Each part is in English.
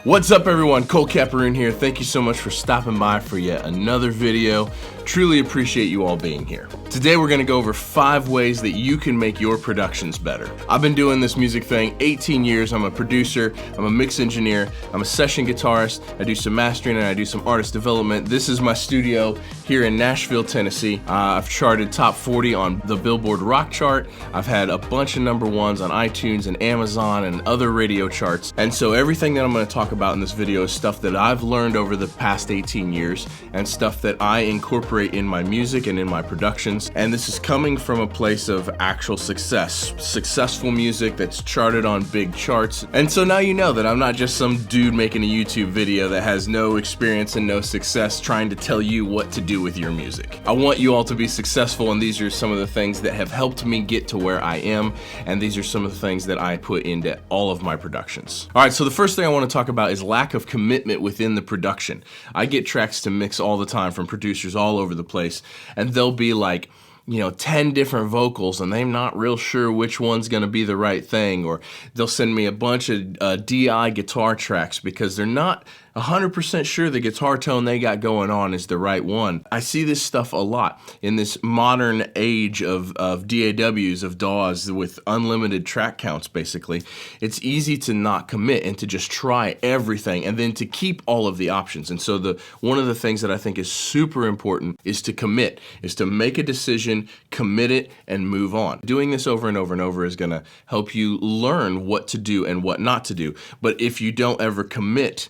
What's up everyone, Colt Capperrune here. Thank you so much for stopping by for yet another video. Truly appreciate you all being here. Today we're gonna go over 5 ways that you can make your productions better. I've been doing this music thing 18 years. I'm a producer, I'm a mix engineer, I'm a session guitarist, I do some mastering and I do some artist development. This is my studio here in Nashville, Tennessee. I've charted top 40 on the Billboard Rock chart. I've had a bunch of #1s on iTunes and Amazon and other radio charts. And so everything that I'm gonna talk about in this video is stuff that I've learned over the past 18 years and stuff that I incorporate in my music and in my productions. And this is coming from a place of actual success, successful music that's charted on big charts. And so now you know that I'm not just some dude making a YouTube video that has no experience and no success trying to tell you what to do with your music. I want you all to be successful, and these are some of the things that have helped me get to where I am, and these are some of the things that I put into all of my productions. All right, so the first thing I want to talk about is lack of commitment within the production. I get tracks to mix all the time from producers all over the place, and they'll be like, 10 different vocals and they're not real sure which one's gonna be the right thing, or they'll send me a bunch of DI guitar tracks because they're not 100% sure the guitar tone they got going on is the right one. I see this stuff a lot in this modern age of DAWs, of DAWs with unlimited track counts basically. It's easy to not commit and to just try everything and then to keep all of the options. And so one of the things that I think is super important is to commit, is to make a decision, commit it, and move on. Doing this over and over and over is gonna help you learn what to do and what not to do. But if you don't ever commit,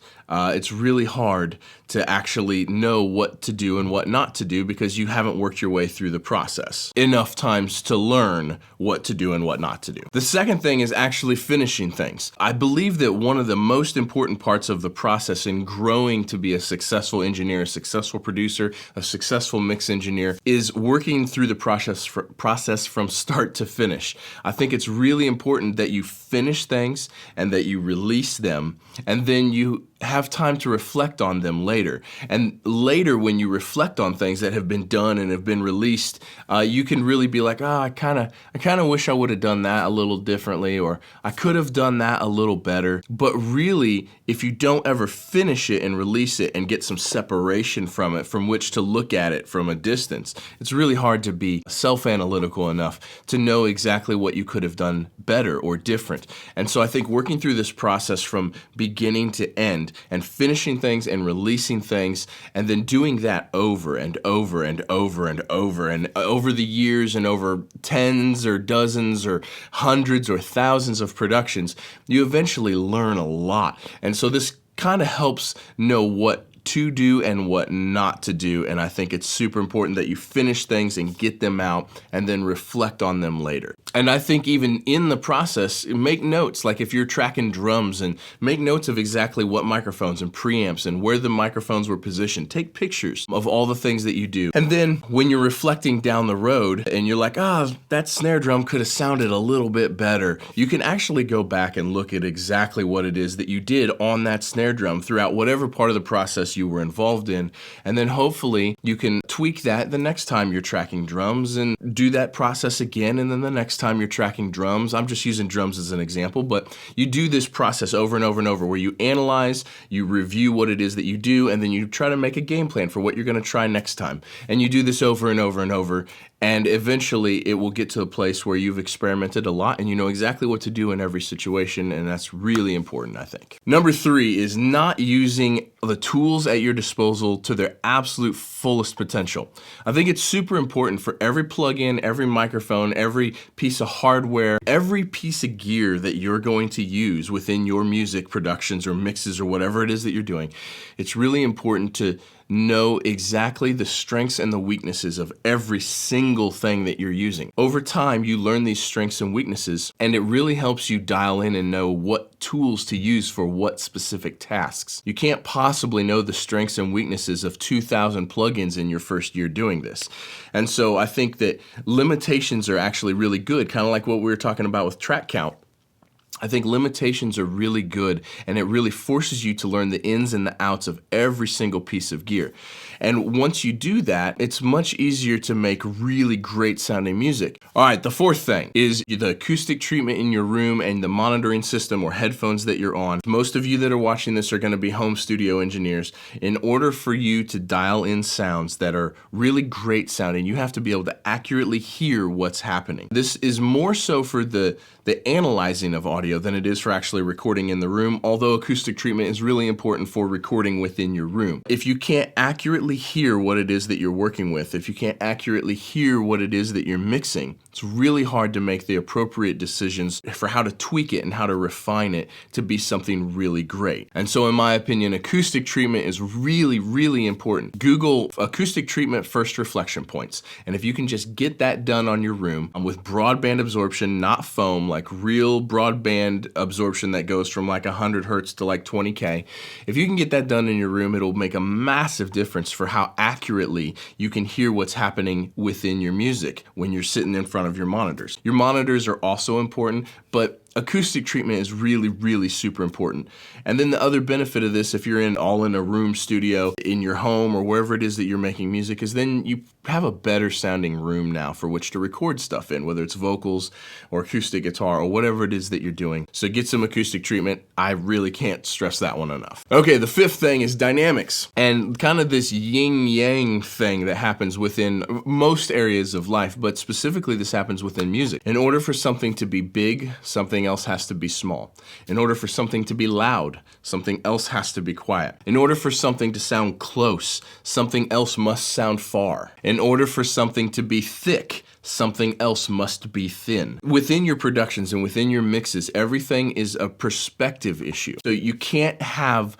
it's really hard to actually know what to do and what not to do because you haven't worked your way through the process enough times to learn what to do and what not to do. The second thing is actually finishing things. I believe that one of the most important parts of the process in growing to be a successful engineer, a successful producer, a successful mix engineer is working through the process from start to finish. I think it's really important that you finish things and that you release them, and then you have time to reflect on them later. And later, when you reflect on things that have been done and have been released, you can really be like, I kind of wish I would have done that a little differently, or I could have done that a little better. But really, if you don't ever finish it and release it and get some separation from it, from which to look at it from a distance, it's really hard to be self-analytical enough to know exactly what you could have done better or different. And so I think working through this process from beginning to end and finishing things and releasing things and then doing that over and over and over and over and over the years and over tens or dozens or hundreds or thousands of productions, you eventually learn a lot. And so this kind of helps know what to do and what not to do, and I think it's super important that you finish things and get them out and then reflect on them later. And I think even in the process, make notes, like if you're tracking drums, and make notes of exactly what microphones and preamps and where the microphones were positioned. Take pictures of all the things that you do. And then when you're reflecting down the road and you're like, that snare drum could have sounded a little bit better, you can actually go back and look at exactly what it is that you did on that snare drum throughout whatever part of the process you were involved in, and then hopefully you can tweak that the next time you're tracking drums and do that process again, and then the next time you're tracking drums. I'm just using drums as an example, but you do this process over and over and over where you analyze, you review what it is that you do, and then you try to make a game plan for what you're going to try next time. And you do this over and over and over, and eventually it will get to a place where you've experimented a lot and you know exactly what to do in every situation, and that's really important, I think. Number 3 is not using the tools at your disposal to their absolute fullest potential. I think it's super important for every plugin, every microphone, every piece of hardware, every piece of gear that you're going to use within your music productions or mixes or whatever it is that you're doing. It's really important to know exactly the strengths and the weaknesses of every single thing that you're using. Over time, you learn these strengths and weaknesses, and it really helps you dial in and know what tools to use for what specific tasks. You can't possibly know the strengths and weaknesses of 2,000 plugins in your first year doing this. And so I think that limitations are actually really good, kind of like what we were talking about with track count. I think limitations are really good, and it really forces you to learn the ins and the outs of every single piece of gear. And once you do that, it's much easier to make really great sounding music. All right, the fourth thing is the acoustic treatment in your room and the monitoring system or headphones that you're on. Most of you that are watching this are going to be home studio engineers. In order for you to dial in sounds that are really great sounding, you have to be able to accurately hear what's happening. This is more so for the analyzing of audio than it is for actually recording in the room, although acoustic treatment is really important for recording within your room. If you can't accurately hear what it is that you're working with, if you can't accurately hear what it is that you're mixing, it's really hard to make the appropriate decisions for how to tweak it and how to refine it to be something really great. And so in my opinion, acoustic treatment is really, really important. Google acoustic treatment first reflection points. And if you can just get that done on your room with broadband absorption, not foam, like real broadband absorption that goes from like 100 hertz to like 20K, if you can get that done in your room, it'll make a massive difference for how accurately you can hear what's happening within your music when you're sitting in front of your monitors. Your monitors are also important, but acoustic treatment is really, really super important. And then the other benefit of this, if you're all in a room studio in your home or wherever it is that you're making music, is then you have a better sounding room now for which to record stuff in, whether it's vocals or acoustic guitar or whatever it is that you're doing. So get some acoustic treatment. I really can't stress that one enough. Okay, the fifth thing is dynamics, and kind of this yin-yang thing that happens within most areas of life, but specifically this happens within music. In order for something to be big, something else has to be small. In order for something to be loud, something else has to be quiet. In order for something to sound close, something else must sound far. In order for something to be thick, something else must be thin. Within your productions and within your mixes, everything is a perspective issue. So you can't have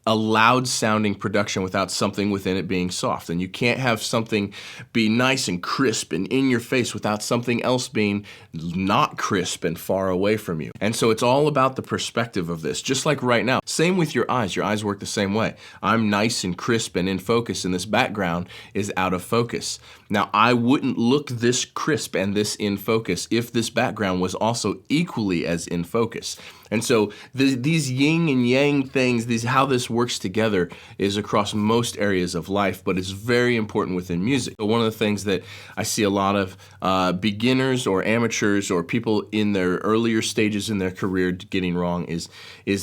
a loud sounding production without something within it being soft. And you can't have something be nice and crisp and in your face without something else being not crisp and far away from you. And so it's all about the perspective of this. Just like right now, same with your eyes. Your eyes work the same way. I'm nice and crisp and in focus, and this background is out of focus. Now, I wouldn't look this crisp and this in focus if this background was also equally as in focus. And so these yin and yang things, how this works together is across most areas of life, but it's very important within music. So one of the things that I see a lot of beginners or amateurs or people in their earlier stages in their career getting wrong is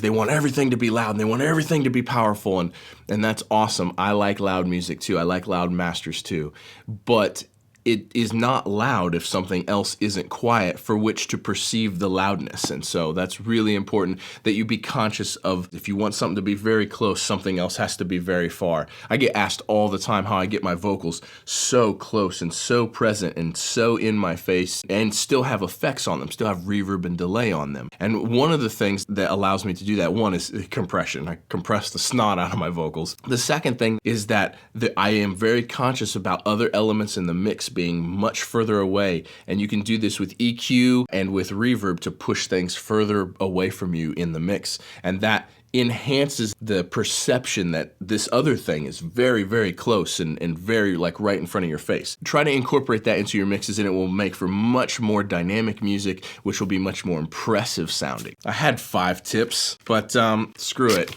they want everything to be loud and they want everything to be powerful, and that's awesome. I like loud music too. I like loud masters too. But it is not loud if something else isn't quiet for which to perceive the loudness. And so that's really important that you be conscious of, if you want something to be very close, something else has to be very far. I get asked all the time how I get my vocals so close and so present and so in my face and still have effects on them, still have reverb and delay on them. And one of the things that allows me to do that, one is compression. I compress the snot out of my vocals. The second thing is that I am very conscious about other elements in the mix being much further away, and you can do this with EQ and with reverb to push things further away from you in the mix, and that enhances the perception that this other thing is very, very close and very like right in front of your face. Try to incorporate that into your mixes and it will make for much more dynamic music, which will be much more impressive sounding. I had 5 tips, but screw it.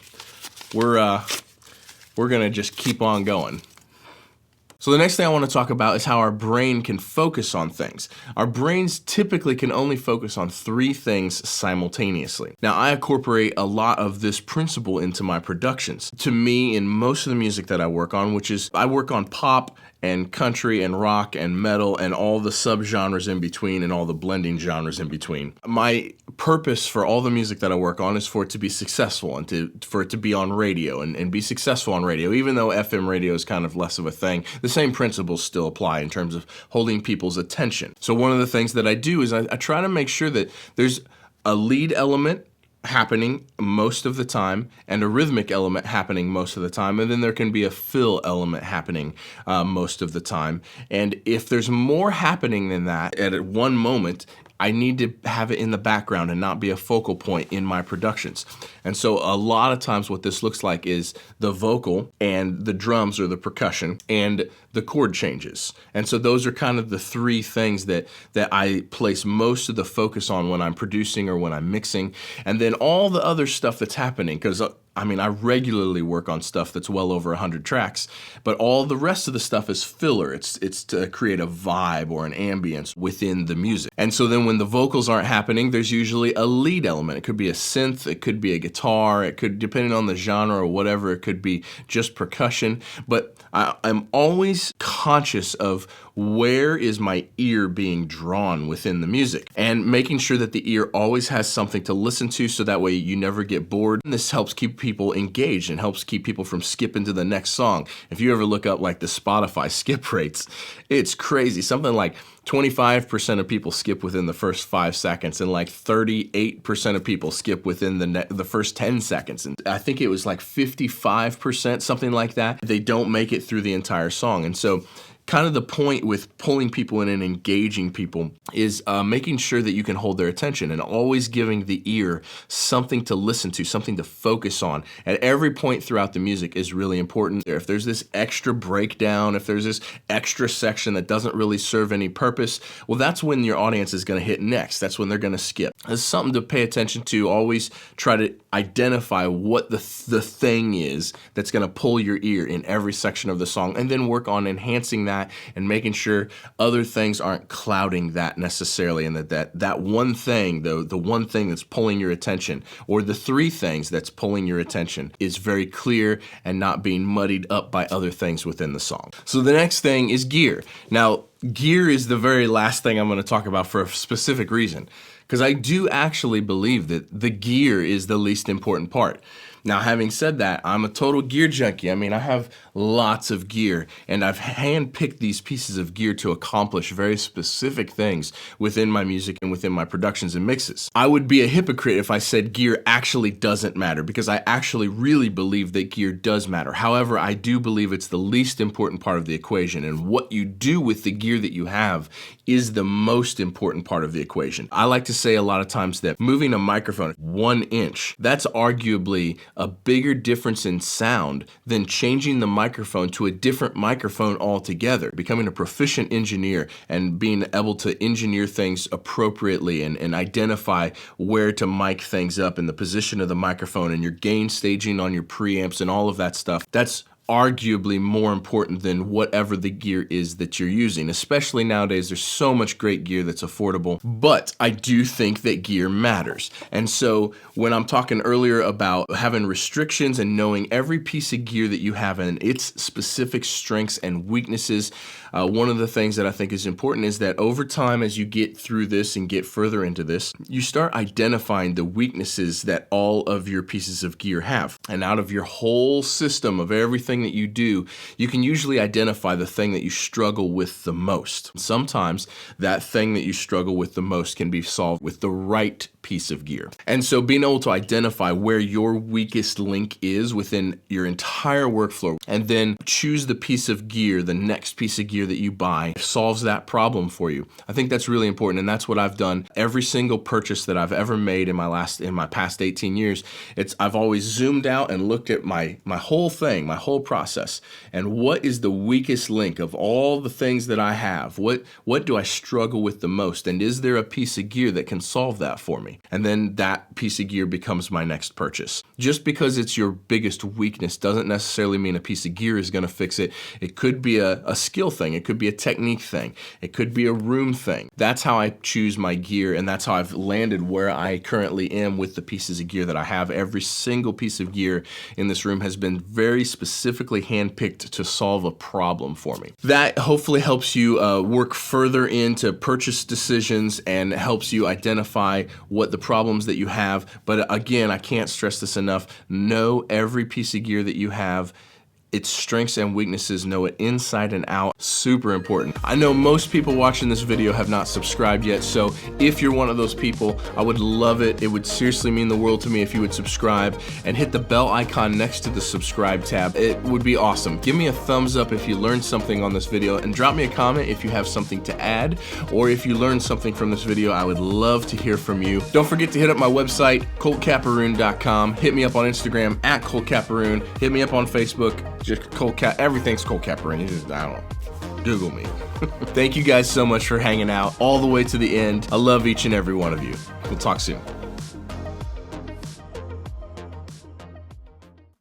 We're gonna just keep on going. So the next thing I want to talk about is how our brain can focus on things. Our brains typically can only focus on 3 things simultaneously. Now, I incorporate a lot of this principle into my productions. To me, in most of the music that I work on, which is, I work on pop and country and rock and metal and all the subgenres in between and all the blending genres in between. My purpose for all the music that I work on is for it to be successful and for it to be on radio and be successful on radio. Even though FM radio is kind of less of a thing, the same principles still apply in terms of holding people's attention. So one of the things that I do is I try to make sure that there's a lead element happening most of the time and a rhythmic element happening most of the time, and then there can be a fill element happening most of the time. And if there's more happening than that at one moment, I need to have it in the background and not be a focal point in my productions. And so a lot of times what this looks like is the vocal and the drums or the percussion and the chord changes. And so those are kind of the three things that I place most of the focus on when I'm producing or when I'm mixing. And then all the other stuff that's happening, because I mean, I regularly work on stuff that's well over 100 tracks, but all the rest of the stuff is filler. It's to create a vibe or an ambience within the music. And so then when the vocals aren't happening, there's usually a lead element. It could be a synth, it could be a guitar, it could, depending on the genre or whatever, it could be just percussion. But I'm always conscious of where is my ear being drawn within the music, and making sure that the ear always has something to listen to, so that way you never get bored. And this helps keep people engaged and helps keep people from skipping to the next song. If you ever look up like the Spotify skip rates, it's crazy. Something like 25% of people skip within the first 5 seconds, and like 38% of people skip within the first 10 seconds. And I think it was like 55%, something like that. They don't make it through the entire song. And so kind of the point with pulling people in and engaging people is making sure that you can hold their attention and always giving the ear something to listen to, something to focus on. At every point throughout the music is really important. If there's this extra breakdown, if there's this extra section that doesn't really serve any purpose, well, that's when your audience is going to hit next. That's when they're going to skip. It's something to pay attention to. Always try to identify what the thing is that's going to pull your ear in every section of the song, and then work on enhancing that and making sure other things aren't clouding that necessarily, and that one thing, the one thing that's pulling your attention, or the three things that's pulling your attention, is very clear and not being muddied up by other things within the song. So the next thing is gear. Now, gear is the very last thing I'm going to talk about for a specific reason, because I do actually believe that the gear is the least important part. Now, having said that, I'm a total gear junkie. I mean, I have lots of gear, and I've handpicked these pieces of gear to accomplish very specific things within my music and within my productions and mixes. I would be a hypocrite if I said gear actually doesn't matter, because I actually really believe that gear does matter. However, I do believe it's the least important part of the equation, and what you do with the gear that you have is the most important part of the equation. I like to say a lot of times that moving a microphone 1 inch, that's arguably a bigger difference in sound than changing the microphone to a different microphone altogether. Becoming a proficient engineer and being able to engineer things appropriately and identify where to mic things up and the position of the microphone and your gain staging on your preamps and all of that stuff, that's arguably more important than whatever the gear is that you're using. Especially nowadays, there's so much great gear that's affordable, but I do think that gear matters. And so when I'm talking earlier about having restrictions and knowing every piece of gear that you have and its specific strengths and weaknesses, one of the things that I think is important is that over time, as you get through this and get further into this, you start identifying the weaknesses that all of your pieces of gear have. And out of your whole system of everything that you do, you can usually identify the thing that you struggle with the most. Sometimes that thing that you struggle with the most can be solved with the right piece of gear. And so being able to identify where your weakest link is within your entire workflow, and then choose the piece of gear, the next piece of gear that you buy, solves that problem for you. I think that's really important, and that's what I've done. Every single purchase that I've ever made in my past 18 years, I've always zoomed out and looked at my whole thing, my whole process, and what is the weakest link of all the things that I have? What do I struggle with the most? And is there a piece of gear that can solve that for me? And then that piece of gear becomes my next purchase. Just because it's your biggest weakness doesn't necessarily mean a piece of gear is going to fix it. It could be a skill thing. It could be a technique thing. It could be a room thing. That's how I choose my gear, and that's how I've landed where I currently am with the pieces of gear that I have. Every single piece of gear in this room has been very specifically handpicked to solve a problem for me. That hopefully helps you work further into purchase decisions and helps you identify what the problems that you have. But again, I can't stress this enough. Know every piece of gear that you have its strengths and weaknesses, know it inside and out. Super important. I know most people watching this video have not subscribed yet, so if you're one of those people, I would love it. It would seriously mean the world to me if you would subscribe and hit the bell icon next to the subscribe tab. It would be awesome. Give me a thumbs up if you learned something on this video, and drop me a comment if you have something to add, or if you learned something from this video. I would love to hear from you. Don't forget to hit up my website, coltcapperrune.com. Hit me up on Instagram at Colt Capperrune. Hit me up on Facebook. Just everything's Colt Capperrune. I don't know. Google me. Thank you guys so much for hanging out all the way to the end. I love each and every one of you. We'll talk soon.